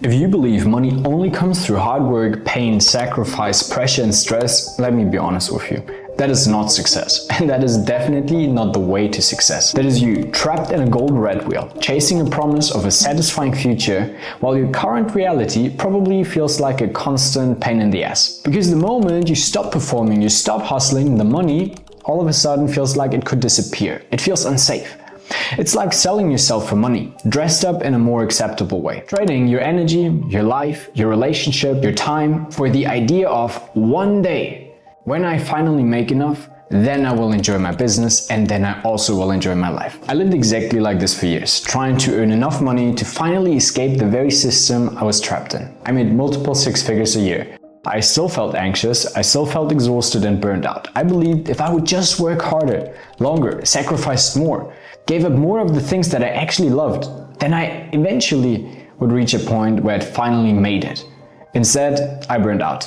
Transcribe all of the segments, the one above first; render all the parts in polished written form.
If you believe money only comes through hard work, pain, sacrifice, pressure and stress, let me be honest with you. That is not success, and that is definitely not the way to success. That is you trapped in a gold red wheel, chasing a promise of a satisfying future, while your current reality probably feels like a constant pain in the ass. Because the moment you stop performing, you stop hustling, the money all of a sudden feels like it could disappear. It feels unsafe. It's like selling yourself for money, dressed up in a more acceptable way. Trading your energy, your life, your relationship, your time for the idea of one day, when I finally make enough, then I will enjoy my business and then I also will enjoy my life. I lived exactly like this for years, trying to earn enough money to finally escape the very system I was trapped in. I made multiple six figures a year. I still felt anxious, I still felt exhausted and burned out. I believed if I would just work harder, longer, sacrificed more, gave up more of the things that I actually loved, then I eventually would reach a point where I finally made it. Instead, I burned out.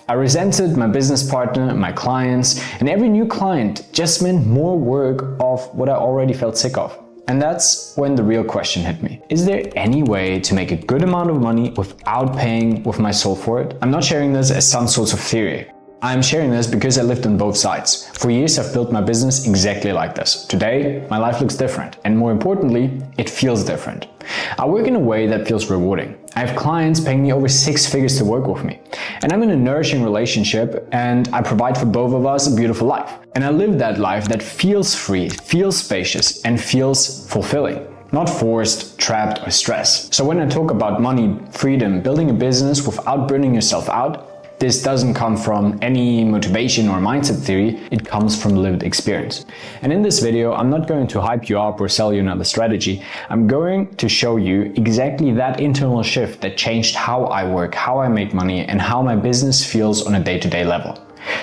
I resented my business partner, my clients, and every new client just meant more work of what I already felt sick of. And that's when the real question hit me. Is there any way to make a good amount of money without paying with my soul for it? I'm not sharing this as some sort of theory. I'm sharing this because I lived on both sides. For years I've built my business exactly like this. Today, my life looks different, and more importantly, it feels different. I work in a way that feels rewarding. I have clients paying me over six figures to work with me. And I'm in a nourishing relationship and I provide for both of us a beautiful life. And I live that life that feels free, feels spacious, and feels fulfilling. Not forced, trapped, or stressed. So when I talk about money, freedom, building a business without burning yourself out, this doesn't come from any motivation or mindset theory, it comes from lived experience. And in this video, I'm not going to hype you up or sell you another strategy. I'm going to show you exactly that internal shift that changed how I work, how I make money, and how my business feels on a day-to-day level.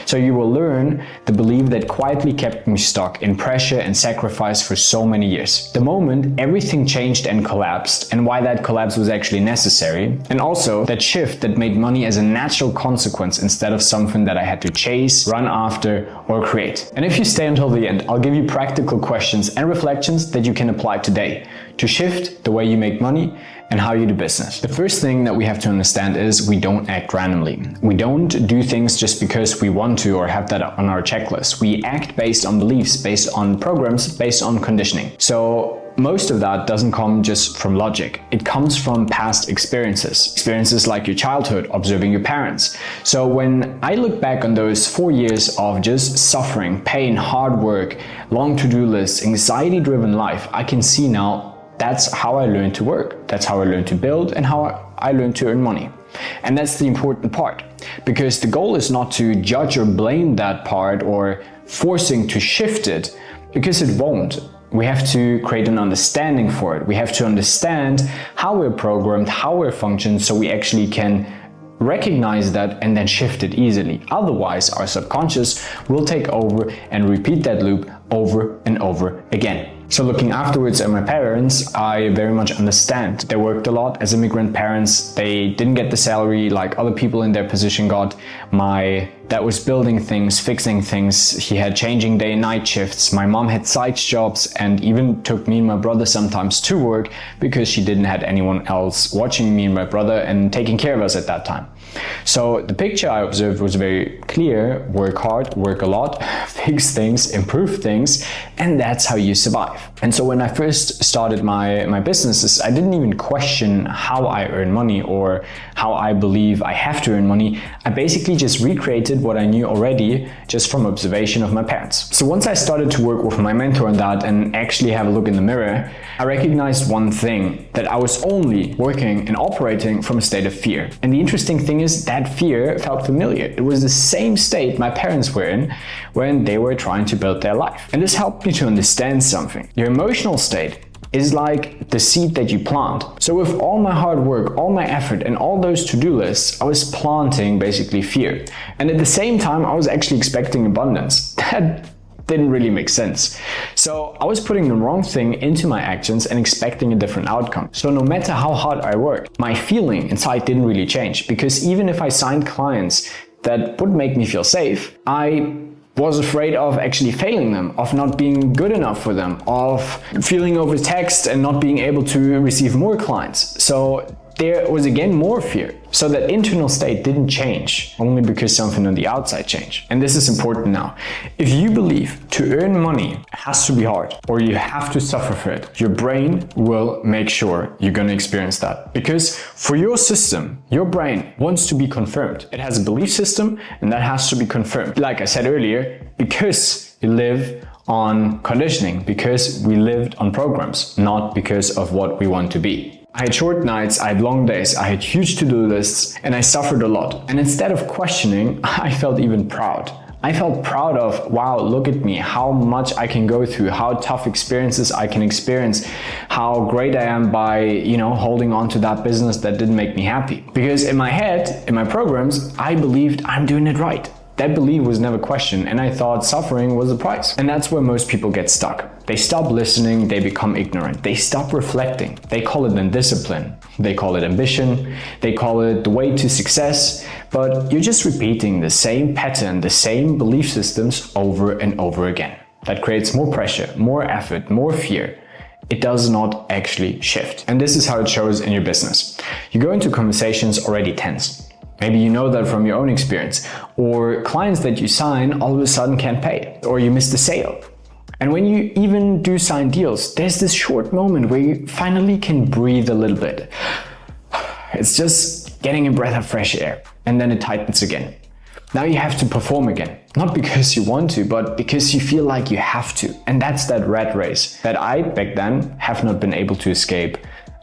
So you will learn the belief that quietly kept me stuck in pressure and sacrifice for so many years. The moment everything changed and collapsed, and why that collapse was actually necessary, and also that shift that made money as a natural consequence instead of something that I had to chase, run after, or create. And if you stay until the end, I'll give you practical questions and reflections that you can apply today to shift the way you make money and how you do business. The first thing that we have to understand is we don't act randomly. We don't do things just because we want to or have that on our checklist. We act based on beliefs, based on programs, based on conditioning. So most of that doesn't come just from logic. It comes from past experiences. Experiences like your childhood, observing your parents. So when I look back on those 4 years of just suffering, pain, hard work, long to-do lists, anxiety-driven life, I can see now that's how I learned to work. That's how I learned to build and how I learned to earn money. And that's the important part, because the goal is not to judge or blame that part or forcing to shift it, because it won't. We have to create an understanding for it. We have to understand how we're programmed, how we're functioned, so we actually can recognize that and then shift it easily. Otherwise, our subconscious will take over and repeat that loop over and over again. So looking afterwards at my parents, I very much understand. They worked a lot as immigrant parents. They didn't get the salary like other people in their position got. My dad was building things, fixing things. He had changing day and night shifts. My mom had side jobs and even took me and my brother sometimes to work because she didn't have anyone else watching me and my brother and taking care of us at that time. So the picture I observed was very clear: work hard, work a lot, fix things, improve things, and that's how you survive. And so when I first started my businesses, I didn't even question how I earn money or how I believe I have to earn money. I basically just recreated what I knew already just from observation of my parents. So once I started to work with my mentor on that and actually have a look in the mirror, I recognized one thing, that I was only working and operating from a state of fear. And the interesting thing is that fear felt familiar. It was the same state my parents were in when they were trying to build their life. And this helped me to understand something. Your emotional state is like the seed that you plant. So with all my hard work, all my effort, and all those to-do lists, I was planting basically fear. And at the same time, I was actually expecting abundance. That didn't really make sense. So I was putting the wrong thing into my actions and expecting a different outcome. So no matter how hard I worked, my feeling inside didn't really change, because even if I signed clients that would make me feel safe, I was afraid of actually failing them, of not being good enough for them, of feeling overtaxed and not being able to receive more clients. So there was again more fear. So that internal state didn't change only because something on the outside changed. And this is important now. If you believe to earn money has to be hard or you have to suffer for it, your brain will make sure you're going to experience that. Because for your system, your brain wants to be confirmed. It has a belief system and that has to be confirmed. Like I said earlier, because you live on conditioning, because we lived on programs, not because of what we want to be. I had short nights, I had long days, I had huge to-do lists, and I suffered a lot. And instead of questioning, I felt even proud. I felt proud of, wow, look at me, how much I can go through, how tough experiences I can experience, how great I am by, holding on to that business that didn't make me happy. Because in my head, in my programs, I believed I'm doing it right. That belief was never questioned, and I thought suffering was the price. And that's where most people get stuck. They stop listening, they become ignorant, they stop reflecting. They call it indiscipline, they call it ambition, they call it the way to success, but you're just repeating the same pattern, the same belief systems over and over again. That creates more pressure, more effort, more fear. It does not actually shift. And this is how it shows in your business. You go into conversations already tense. Maybe you know that from your own experience, or clients that you sign all of a sudden can't pay, or you miss the sale. And when you even do sign deals, there's this short moment where you finally can breathe a little bit. It's just getting a breath of fresh air, and then it tightens again. Now you have to perform again, not because you want to, but because you feel like you have to. And that's that rat race that I, back then, have not been able to escape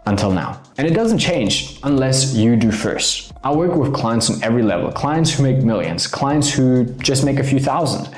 until now. And it doesn't change unless you do first. I work with clients on every level, clients who make millions, clients who just make a few thousand.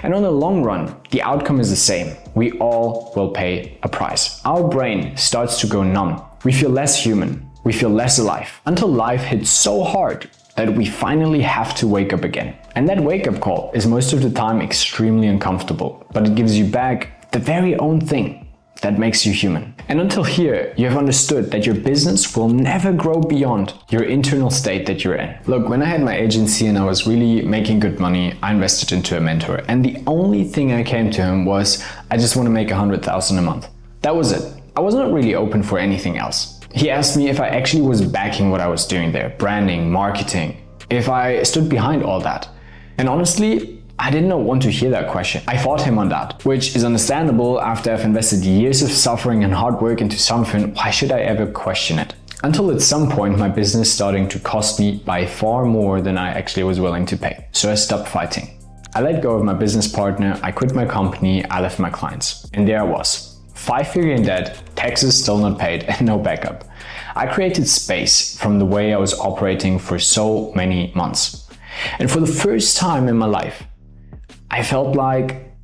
And on the long run, the outcome is the same. We all will pay a price. Our brain starts to go numb. We feel less human. We feel less alive. Until life hits so hard that we finally have to wake up again. And that wake-up call is most of the time extremely uncomfortable, but it gives you back the very own thing that makes you human. And until here, you have understood that your business will never grow beyond your internal state that you're in. Look, when I had my agency and I was really making good money, I invested into a mentor. And the only thing I came to him was, I just want to make 100,000 a month. That was it. I was not really open for anything else. He asked me if I actually was backing what I was doing there, branding, marketing, if I stood behind all that. And honestly, I did not want to hear that question. I fought him on that, which is understandable after I've invested years of suffering and hard work into something. Why should I ever question it? Until at some point my business starting to cost me by far more than I actually was willing to pay. So I stopped fighting. I let go of my business partner, I quit my company, I left my clients. And there I was. 5-figure in debt, taxes still not paid, and no backup. I created space from the way I was operating for so many months. And for the first time in my life, I felt like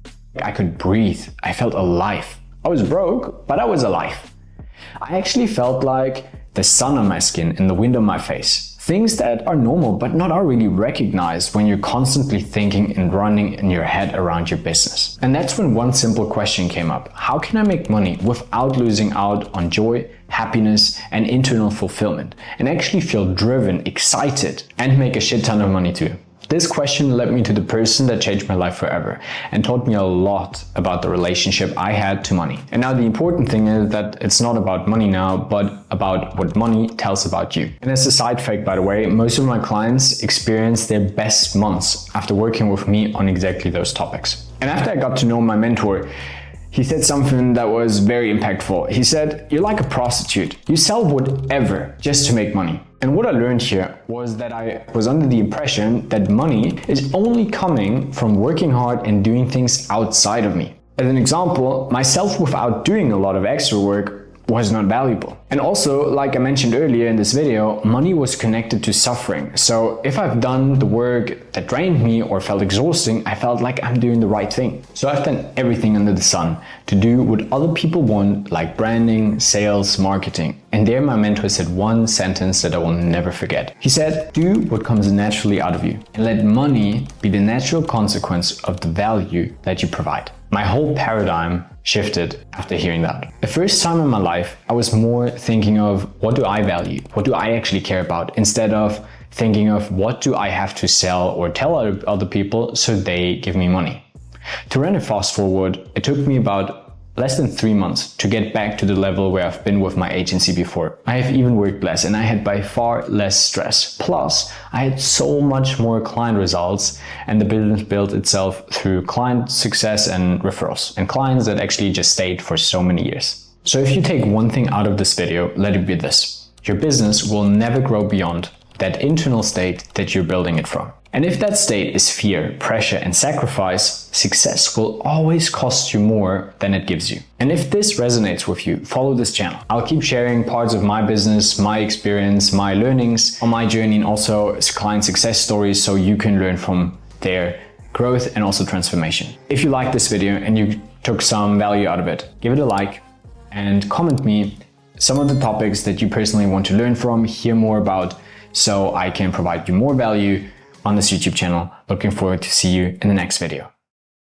I could breathe. I felt alive. I was broke, but I was alive. I actually felt like the sun on my skin and the wind on my face. Things that are normal, but not are really recognized when you're constantly thinking and running in your head around your business. And that's when one simple question came up. How can I make money without losing out on joy, happiness, and internal fulfillment, and actually feel driven, excited, and make a shit ton of money too? This question led me to the person that changed my life forever and taught me a lot about the relationship I had to money. And now the important thing is that it's not about money now, but about what money tells about you. And as a side fact, by the way, most of my clients experience their best months after working with me on exactly those topics. And after I got to know my mentor, he said something that was very impactful. He said, "You're like a prostitute. You sell whatever just to make money." And what I learned here was that I was under the impression that money is only coming from working hard and doing things outside of me. As an example, myself without doing a lot of extra work was not valuable. And also, like I mentioned earlier in this video, money was connected to suffering. So if I've done the work that drained me or felt exhausting, I felt like I'm doing the right thing. So I've done everything under the sun to do what other people want, like branding, sales, marketing. And there my mentor said one sentence that I will never forget. He said, "Do what comes naturally out of you and let money be the natural consequence of the value that you provide." My whole paradigm shifted after hearing that. The first time in my life, I was more thinking of what do I value? What do I actually care about? Instead of thinking of what do I have to sell or tell other people so they give me money. To run a fast forward, it took me about less than 3 months to get back to the level where I've been with my agency before. I have even worked less and I had by far less stress. Plus, I had so much more client results and the business built itself through client success and referrals and clients that actually just stayed for so many years. So if you take one thing out of this video, let it be this. Your business will never grow beyond that internal state that you're building it from. And if that state is fear, pressure, and sacrifice, success will always cost you more than it gives you. And if this resonates with you, follow this channel. I'll keep sharing parts of my business, my experience, my learnings on my journey, and also client success stories so you can learn from their growth and also transformation. If you liked this video and you took some value out of it, give it a like and comment me some of the topics that you personally want to learn from, hear more about, so I can provide you more value on this YouTube channel. Looking forward to see you in the next video.